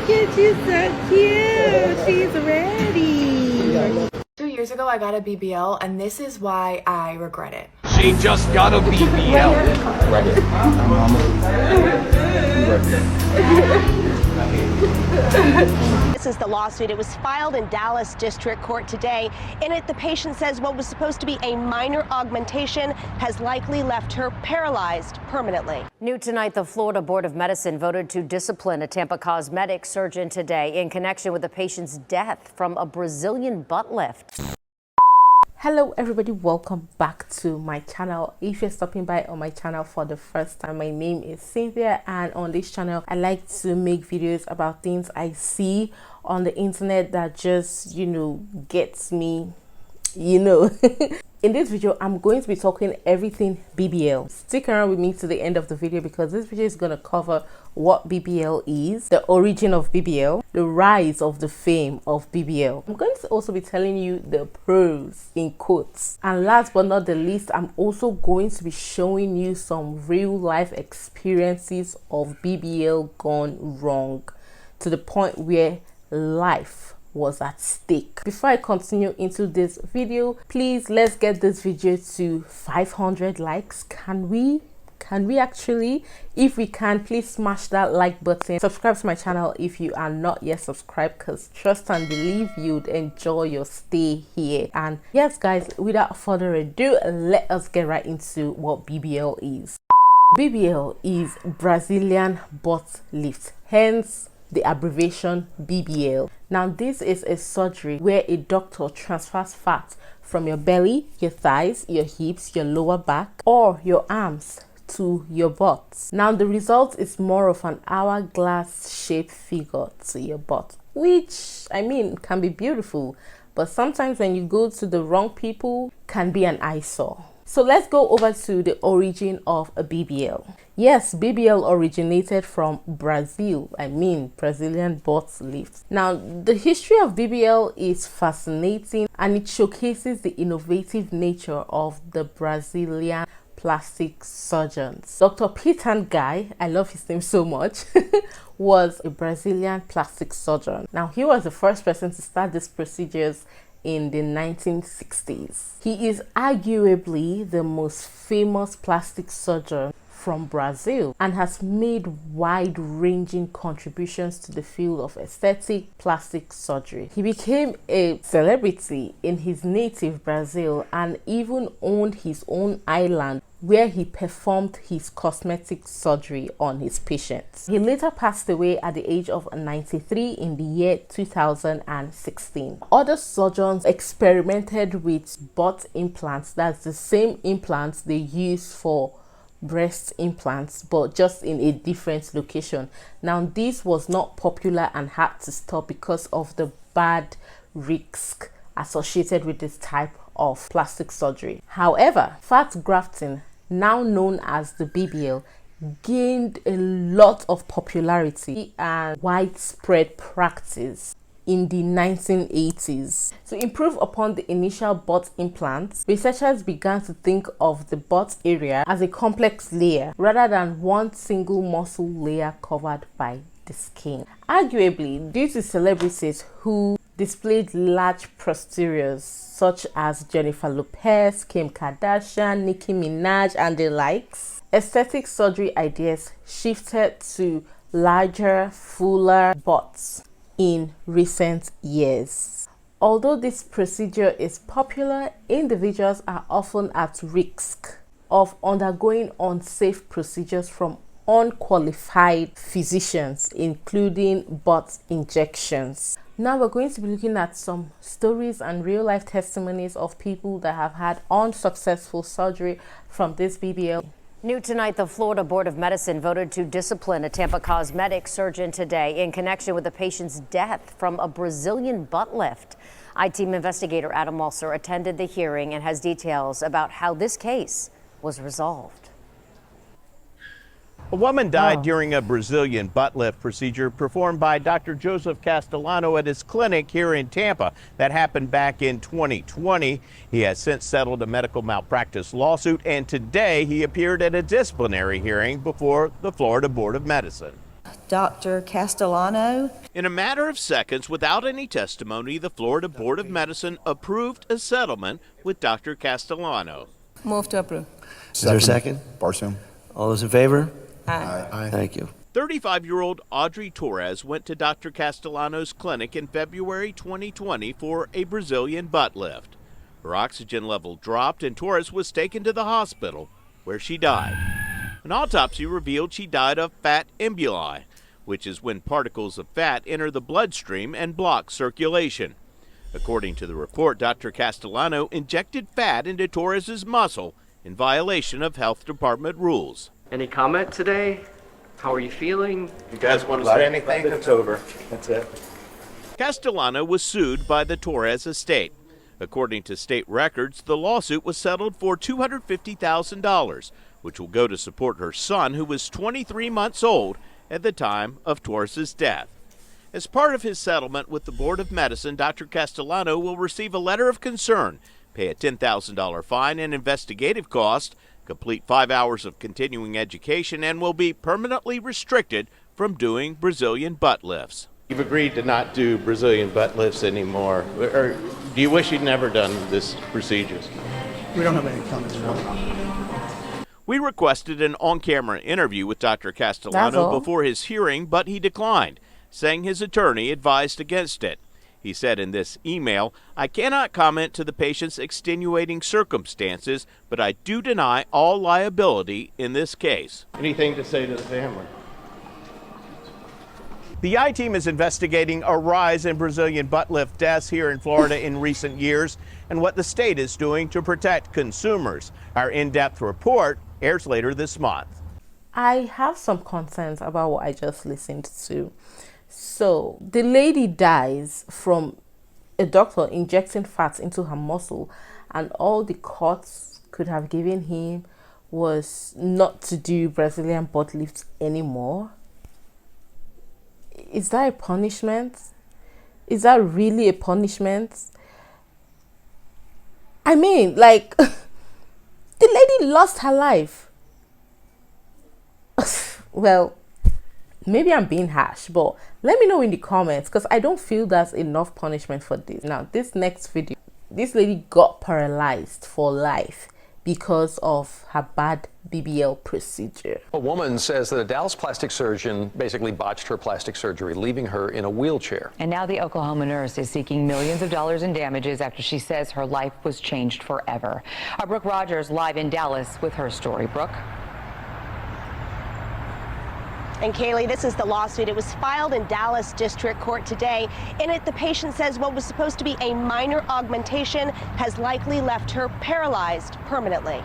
Look at you, so cute. She's ready. 2 years ago, I got a BBL, and this is why I regret it. She just got a BBL. This is the lawsuit. It was filed in Dallas District Court today. In it, the patient says what was supposed to be a minor augmentation has likely left her paralyzed permanently. New tonight, the Florida Board of Medicine voted to discipline a Tampa cosmetic surgeon today in connection with the patient's death from a Brazilian butt lift. Hello everybody, welcome back to my channel. If you're stopping by on my channel for the first time, my name is Cynthia, and on this channel I like to make videos about things I see on the internet that just gets me In this video, I'm going to be talking everything BBL. Stick around with me to the end of the video because this video is going to cover what BBL is, the origin of BBL, the rise of the fame of BBL. I'm going to also be telling you the pros in quotes. And last but not the least, I'm also going to be showing you some real life experiences of BBL gone wrong to the point where life was at stake. Before I continue into this video, please let's get this video to 500 likes. Can we actually? If we can, please smash that like button. Subscribe to my channel if you are not yet subscribed, because trust and believe you'd enjoy your stay here. And yes guys, without further ado, let us get right into what BBL is. BBL is Brazilian butt lift, hence the abbreviation BBL. Now this is a surgery where a doctor transfers fat from your belly, your thighs, your hips, your lower back, or your arms to your butt. Now the result is more of an hourglass shaped figure to your butt, which can be beautiful, but sometimes when you go to the wrong people can be an eyesore. So let's go over to the origin of a BBL. Yes, BBL originated from Brazil, Brazilian butt lift. Now, the history of BBL is fascinating and it showcases the innovative nature of the Brazilian plastic surgeons. Dr. Peter Guy, I love his name so much, was a Brazilian plastic surgeon. Now, he was the first person to start these procedures in the 1960s. He is arguably the most famous plastic surgeon from Brazil and has made wide-ranging contributions to the field of aesthetic plastic surgery. He became a celebrity in his native Brazil and even owned his own island where he performed his cosmetic surgery on his patients. He later passed away at the age of 93 in the year 2016. Other surgeons experimented with butt implants. That's the same implants they use for breast implants, but just in a different location. Now this was not popular and had to stop because of the bad risk associated with this type of plastic surgery. However, fat grafting, now known as the BBL, gained a lot of popularity and widespread practice in the 1980s. To improve upon the initial butt implants, researchers began to think of the butt area as a complex layer rather than one single muscle layer covered by the skin. Arguably, due to celebrities who displayed large posteriors such as Jennifer Lopez, Kim Kardashian, Nicki Minaj, and the likes, aesthetic surgery ideas shifted to larger, fuller butts in recent years. Although this procedure is popular, individuals are often at risk of undergoing unsafe procedures from unqualified physicians, including butt injections. Now we're going to be looking at some stories and real-life testimonies of people that have had unsuccessful surgery from this BBL. New tonight, the Florida Board of Medicine voted to discipline a Tampa cosmetic surgeon today in connection with the patient's death from a Brazilian butt lift. I-Team investigator Adam Walser attended the hearing and has details about how this case was resolved. A woman died during a Brazilian butt lift procedure performed by Dr. Joseph Castellano at his clinic here in Tampa. That happened back in 2020. He has since settled a medical malpractice lawsuit, and today he appeared at a disciplinary hearing before the Florida Board of Medicine. Dr. Castellano. In a matter of seconds, without any testimony, the Florida Board of Medicine approved a settlement with Dr. Castellano. Move to approve. Is there a second? Barsoom. All those in favor? Aye. Thank you. 35-year-old Audrey Torres went to Dr. Castellano's clinic in February 2020 for a Brazilian butt lift. Her oxygen level dropped and Torres was taken to the hospital, where she died. An autopsy revealed she died of fat emboli, which is when particles of fat enter the bloodstream and block circulation. According to the report, Dr. Castellano injected fat into Torres's muscle in violation of health department rules. Any comment today? How are you feeling? You guys want to say anything? It's over. That's it. Castellano was sued by the Torres estate. According to state records, the lawsuit was settled for $250,000, which will go to support her son, who was 23 months old at the time of Torres's death. As part of his settlement with the Board of Medicine, Dr. Castellano will receive a letter of concern, pay a $10,000 fine and investigative cost, complete 5 hours of continuing education, and will be permanently restricted from doing Brazilian butt lifts. You've agreed to not do Brazilian butt lifts anymore. Or do you wish you'd never done this procedures? We don't have any comments now. We requested an on-camera interview with Dr. Castellano before his hearing, but he declined, saying his attorney advised against it. He said in this email, "I cannot comment to the patient's extenuating circumstances, but I do deny all liability in this case." Anything to say to the family? The I-Team is investigating a rise in Brazilian butt lift deaths here in Florida in recent years and what the state is doing to protect consumers. Our in-depth report airs later this month. I have some concerns about what I just listened to. So the lady dies from a doctor injecting fat into her muscle, and all the courts could have given him was not to do Brazilian butt lifts anymore. Is that a punishment? Is that really a punishment? I mean, like, the lady lost her life. Well, maybe I'm being harsh, but let me know in the comments, because I don't feel that's enough punishment for this. Now, this next video, this lady got paralyzed for life because of her bad BBL procedure. A woman says that a Dallas plastic surgeon basically botched her plastic surgery, leaving her in a wheelchair. And now the Oklahoma nurse is seeking millions of dollars in damages after she says her life was changed forever. Our Brooke Rogers live in Dallas with her story. Brooke? And Kaylee, this is the lawsuit. It was filed in Dallas District Court today. In it, the patient says what was supposed to be a minor augmentation has likely left her paralyzed permanently.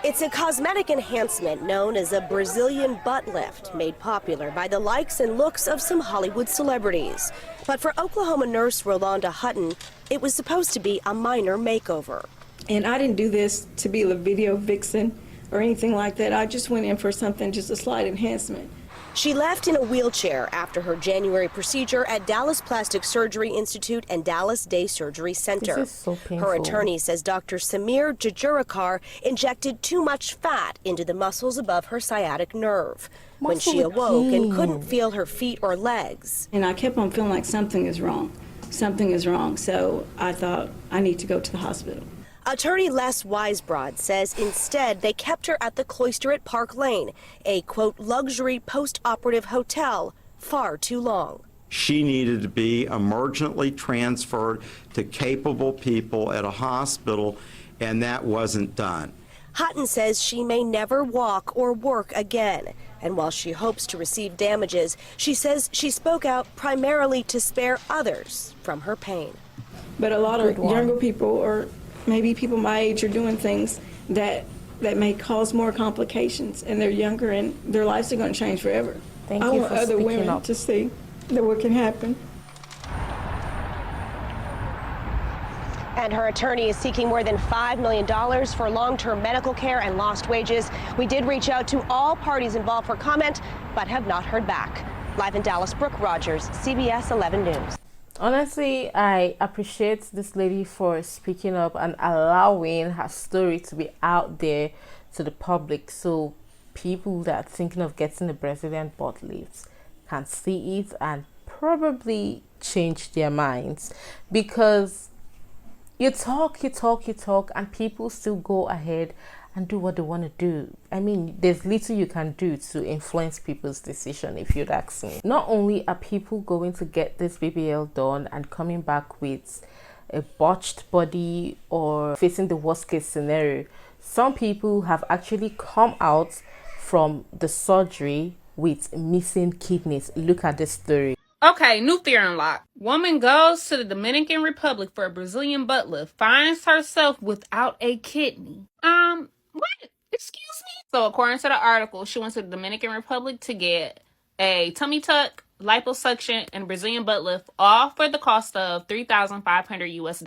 It's a cosmetic enhancement known as a Brazilian butt lift, made popular by the likes and looks of some Hollywood celebrities. But for Oklahoma nurse Rolanda Hutton, it was supposed to be a minor makeover. And I didn't do this to be a video vixen or anything like that. I just went in for something, just a slight enhancement. She left in a wheelchair after her January procedure at Dallas Plastic Surgery Institute and Dallas Day Surgery Center. This is so painful. Her attorney says Dr. Samir Jajurakar injected too much fat into the muscles above her sciatic nerve. When she awoke and couldn't feel her feet or legs. And I kept on feeling like something is wrong. Something is wrong. So I thought, I need to go to the hospital. Attorney Les Weisbrod says instead they kept her at the Cloister at Park Lane, a, quote, luxury post-operative hotel, far too long. She needed to be emergently transferred to capable people at a hospital, and that wasn't done. Hutton says she may never walk or work again. And while she hopes to receive damages, she says she spoke out primarily to spare others from her pain. But a lot of younger people, or maybe people my age, are doing things that may cause more complications, and they're younger and their lives are going to change forever. Thank I you want for other speaking women up. to see that what can happen. And her attorney is seeking more than $5 million for long-term medical care and lost wages. We did reach out to all parties involved for comment, but have not heard back. Live in Dallas, Brooke Rogers, CBS 11 News. Honestly, I appreciate this lady for speaking up and allowing her story to be out there to the public so people that are thinking of getting a Brazilian butt lift can see it and probably change their minds, because you talk, and people still go ahead and do what they want to do. I mean, there's little you can do to influence people's decision, if you'd ask me. Not only are people going to get this BBL done and coming back with a botched body or facing the worst case scenario, some people have actually come out from the surgery with missing kidneys. Look at this story. Okay, new fear unlock. Woman goes to the Dominican Republic for a Brazilian butt lift, finds herself without a kidney. What? Excuse me? So according to the article, she went to the Dominican Republic to get a tummy tuck, liposuction, and Brazilian butt lift, all for the cost of $3,500 US.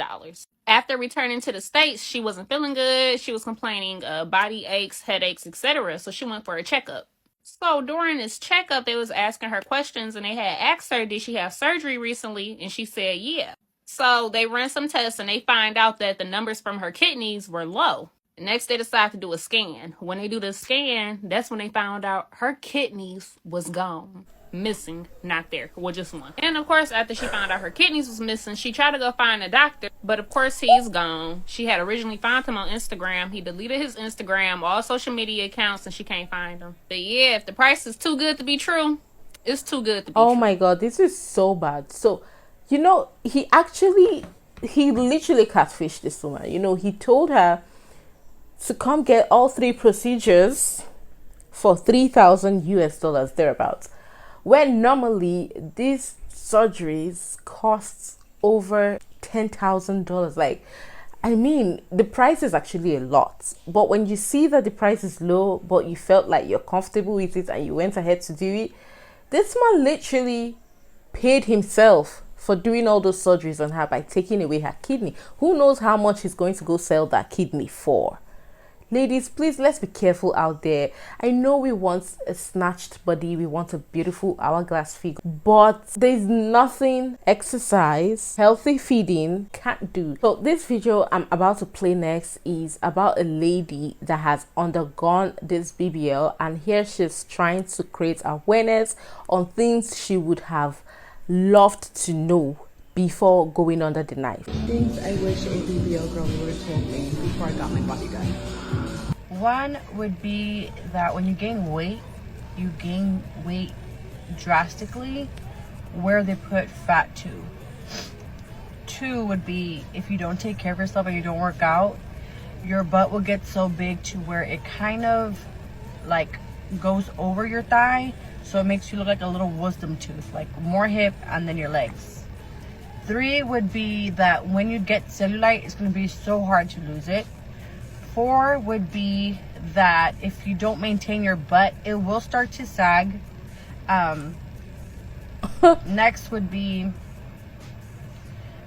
After returning to the States, she wasn't feeling good. She was complaining of body aches, headaches, etc. So she went for a checkup. So during this checkup, they was asking her questions, and they had asked her, did she have surgery recently? And she said, yeah. So they ran some tests, and they find out that the numbers from her kidneys were low. Next, they decide to do a scan. When they do the scan, that's when they found out her kidneys was gone. Missing, not there. Well, just one. And of course, after she found out her kidneys was missing, she tried to go find a doctor, but of course he's gone. She had originally found him on Instagram. He deleted his Instagram, all social media accounts, and she can't find him. But yeah, if the price is too good to be true, it's too good to be true. Oh my god, this is so bad. So, you know, he literally catfished this woman. You know, he told her to come get all 3 procedures for $3,000 thereabouts, when normally these surgeries cost over $10,000. Like, I mean, the price is actually a lot, but when you see that the price is low but you felt like you're comfortable with it and you went ahead to do it, this man literally paid himself for doing all those surgeries on her by taking away her kidney. Who knows how much he's going to go sell that kidney for? Ladies, please, let's be careful out there. I know we want a snatched body, we want a beautiful hourglass figure, but there's nothing exercise, healthy feeding can't do. So this video I'm about to play next is about a lady that has undergone this BBL, and here she's trying to create awareness on things she would have loved to know before going under the knife. Things I wish a BBL girl would have told me before I got my body done. One would be that when you gain weight, you gain weight drastically where they put fat to. 2 would be, if you don't take care of yourself and you don't work out, your butt will get so big to where it kind of like goes over your thigh, so it makes you look like a little wisdom tooth, like more hip and then your legs. 3 would be that when you get cellulite, it's going to be so hard to lose it. 4 would be that if you don't maintain your butt, it will start to sag. Next would be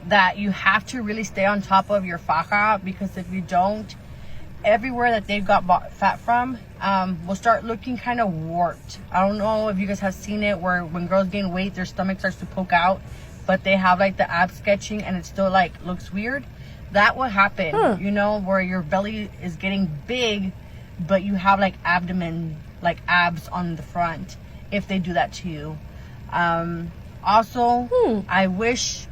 that you have to really stay on top of your faja, because if you don't, everywhere that they've got fat from will start looking kind of warped. I don't know if you guys have seen it, where when girls gain weight, their stomach starts to poke out, but they have like the ab sketching and it still like looks weird. That will happen, you know, where your belly is getting big, but you have like abdomen, like abs on the front, if they do that to you. Also, I wish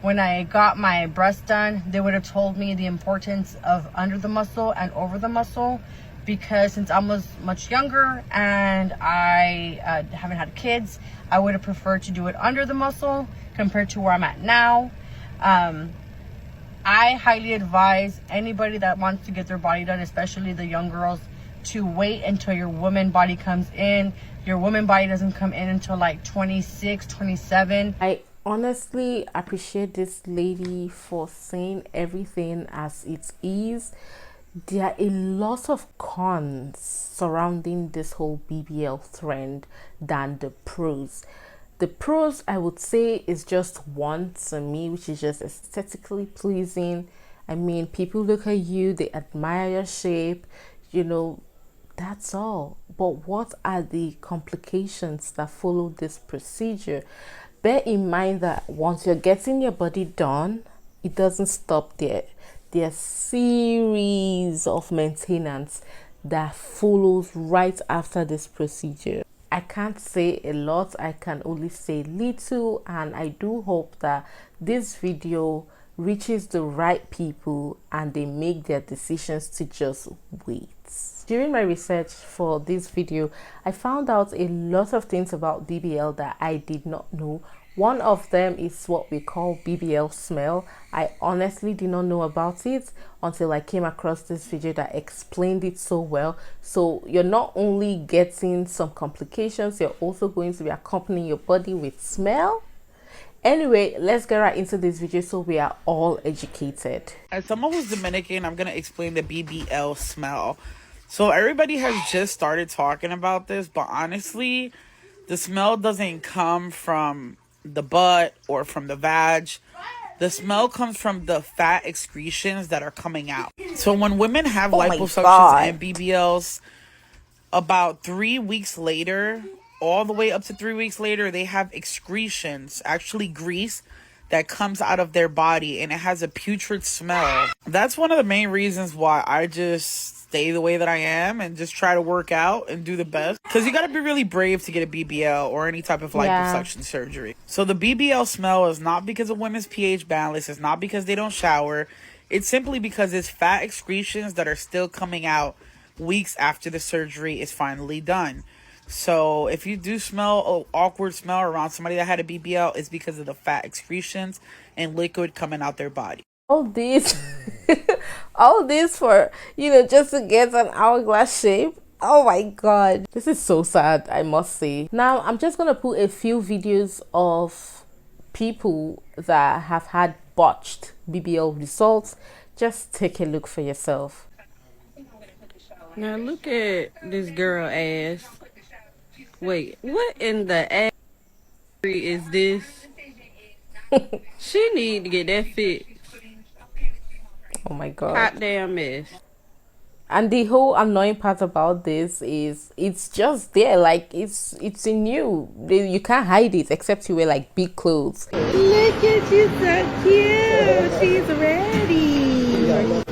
when I got my breast done, they would have told me the importance of under the muscle and over the muscle, because since I was much younger and I haven't had kids, I would have preferred to do it under the muscle compared to where I'm at now. I highly advise anybody that wants to get their body done, especially the young girls, to wait until your woman body comes in. Your woman body doesn't come in until like 26, 27. I honestly appreciate this lady for saying everything as it is. There are a lot of cons surrounding this whole BBL trend than the pros. The pros, I would say, is just one to me, which is just aesthetically pleasing. I mean, people look at you, they admire your shape, you know, that's all. But what are the complications that follow this procedure? Bear in mind that once you're getting your body done, it doesn't stop there. There's series of maintenance that follows right after this procedure. I can't say a lot, I can only say little, and I do hope that this video reaches the right people and they make their decisions to just wait. During my research for this video, I found out a lot of things about BBL that I did not know. One of them is what we call BBL smell. I honestly did not know about it until I came across this video that explained it so well. So you're not only getting some complications, you're also going to be accompanying your body with smell. Anyway, let's get right into this video so we are all educated. As someone who's Dominican, I'm going to explain the BBL smell. So everybody has just started talking about this, but honestly, the smell doesn't come from the butt or from the vag. The smell comes from the fat excretions that are coming out. So when women have liposuctions and BBLs, about 3 weeks later, all the way up to 3 weeks later, they have excretions, actually grease, that comes out of their body, and it has a putrid smell. That's one of the main reasons why I just stay the way that I am and just try to work out and do the best. Because you got to be really brave to get a BBL or any type of liposuction surgery. So the BBL smell is not because of women's pH balance. It's not because they don't shower. It's simply because it's fat excretions that are still coming out weeks after the surgery is finally done. So if you do smell an awkward smell around somebody that had a BBL, it's because of the fat excretions and liquid coming out their body. All this for, just to get an hourglass shape. Oh my god, this is so sad, I must say. Now I'm just gonna put a few videos of people that have had botched BBL results. Just take a look for yourself. Now look at this girl ass. Wait, what in the ass is this? She need to get that fit. Oh my god. Hot damn mess. And the whole annoying part about this is it's just there, like it's in you. You can't hide it except you wear like big clothes. Look at you, so cute. She's ready.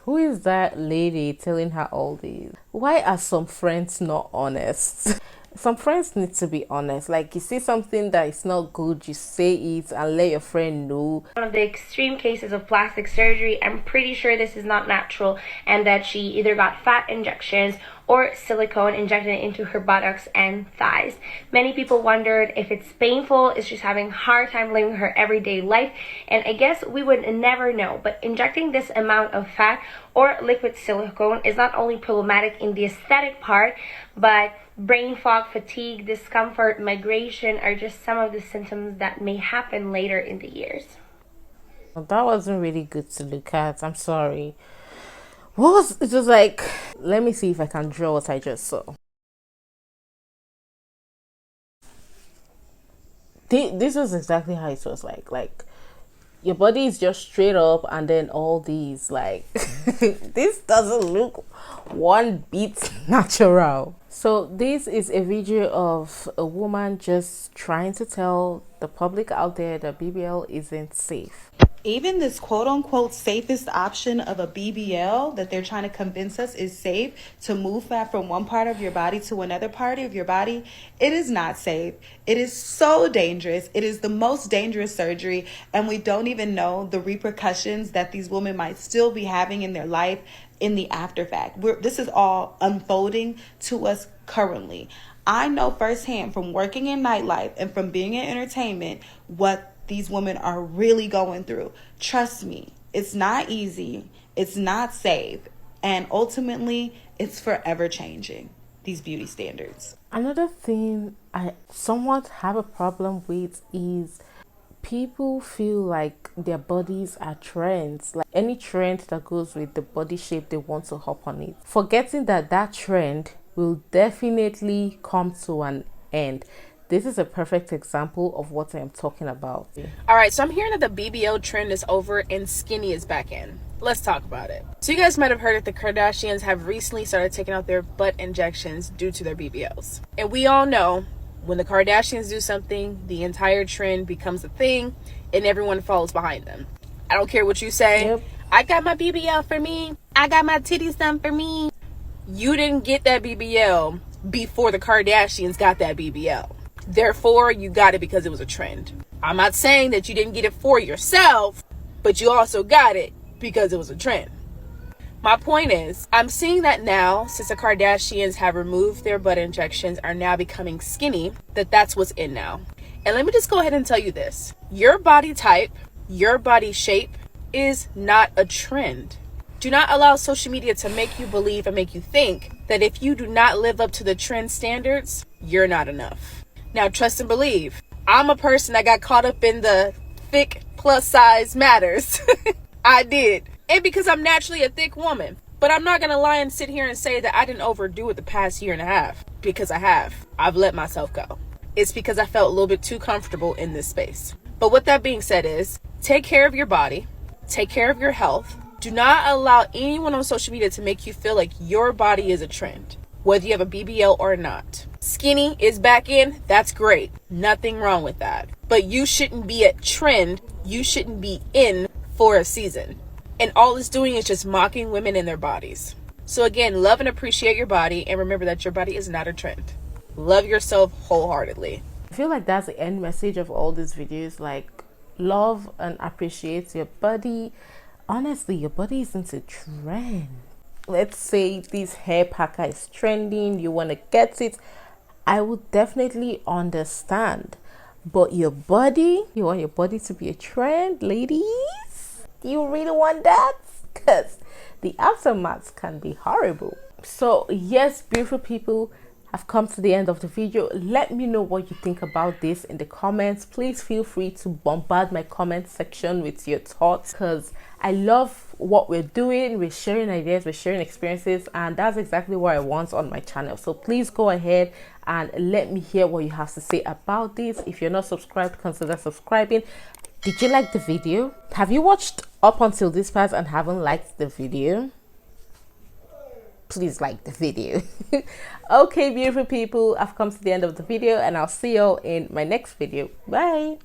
Who is that lady telling her all this? Why are some friends not honest? Some friends need to be honest. Like, you see something that is not good, you say it and let your friend know. One of the extreme cases of plastic surgery, I'm pretty sure this is not natural and that she either got fat injections or silicone injected into her buttocks and thighs. Many people wondered if it's painful, is she's having a hard time living her everyday life, and I guess we would never know. But injecting this amount of fat or liquid silicone is not only problematic in the aesthetic part, but brain fog, fatigue, discomfort, migration are just some of the symptoms that may happen later in the years. That wasn't really good to look at. I'm sorry. It was like, let me see if I can draw what I just saw. This was exactly how it was like your body is just straight up and then all these, like this doesn't look one bit natural. So this is a video of a woman just trying to tell the public out there that BBL isn't safe. Even this quote-unquote safest option of a BBL that they're trying to convince us is safe, to move fat from one part of your body to another part of your body, it is not safe. It is so dangerous. It is the most dangerous surgery, and we don't even know the repercussions that these women might still be having in their life in the after fact. This is all unfolding to us currently. I know firsthand from working in nightlife and from being in entertainment what these women are really going through. Trust me, it's not easy, it's not safe, and ultimately it's forever changing these beauty standards. Another thing I somewhat have a problem with is people feel like their bodies are trends. Like any trend that goes with the body shape, they want to hop on it, forgetting that that trend will definitely come to an end. This is a perfect example of what I'm talking about. All right, so I'm hearing that the BBL trend is over and skinny is back in. Let's talk about it. So you guys might have heard that the Kardashians have recently started taking out their butt injections due to their BBLs. And we all know when the Kardashians do something, the entire trend becomes a thing and everyone follows behind them. I don't care what you say. Yep. I got my BBL for me. I got my titties done for me. You didn't get that BBL before the Kardashians got that BBL. Therefore, you got it because it was a trend. I'm not saying that you didn't get it for yourself, but you also got it because it was a trend. My point is, I'm seeing that now, since the Kardashians have removed their butt injections, are now becoming skinny, that's what's in now. And let me just go ahead and tell you this. Your body type, your body shape is not a trend. Do not allow social media to make you believe and make you think that if you do not live up to the trend standards, you're not enough. Now, trust and believe. I'm a person that got caught up in the thick plus size matters. I did. And because I'm naturally a thick woman. But I'm not going to lie and sit here and say that I didn't overdo it the past year and a half. Because I have. I've let myself go. It's because I felt a little bit too comfortable in this space. But with that being said is, take care of your body. Take care of your health. Do not allow anyone on social media to make you feel like your body is a trend. Whether you have a BBL or not. Skinny is back in. That's great. Nothing wrong with that. But you shouldn't be a trend. You shouldn't be in for a season. And all it's doing is just mocking women in their bodies. So again, love and appreciate your body, and remember that your body is not a trend. Love yourself wholeheartedly. I feel like that's the end message of all these videos. Like, love and appreciate your body. Honestly, your body isn't a trend. Let's say this hair packer is trending, you want to get it. I would definitely understand. But your body, you want your body to be a trend, ladies? Do you really want that? Because the aftermath can be horrible. So yes, beautiful people, I've come to the end of the video. Let me know what you think about this in the comments. Please feel free to bombard my comment section with your thoughts, because I love what we're doing. We're sharing ideas, we're sharing experiences, and that's exactly what I want on my channel. So please go ahead and let me hear what you have to say about this. If you're not subscribed, consider subscribing. Did you like the video? Have you watched up until this part and haven't liked the video? Please like the video. Okay, beautiful people, I've come to the end of the video, and I'll see you all in my next video. Bye.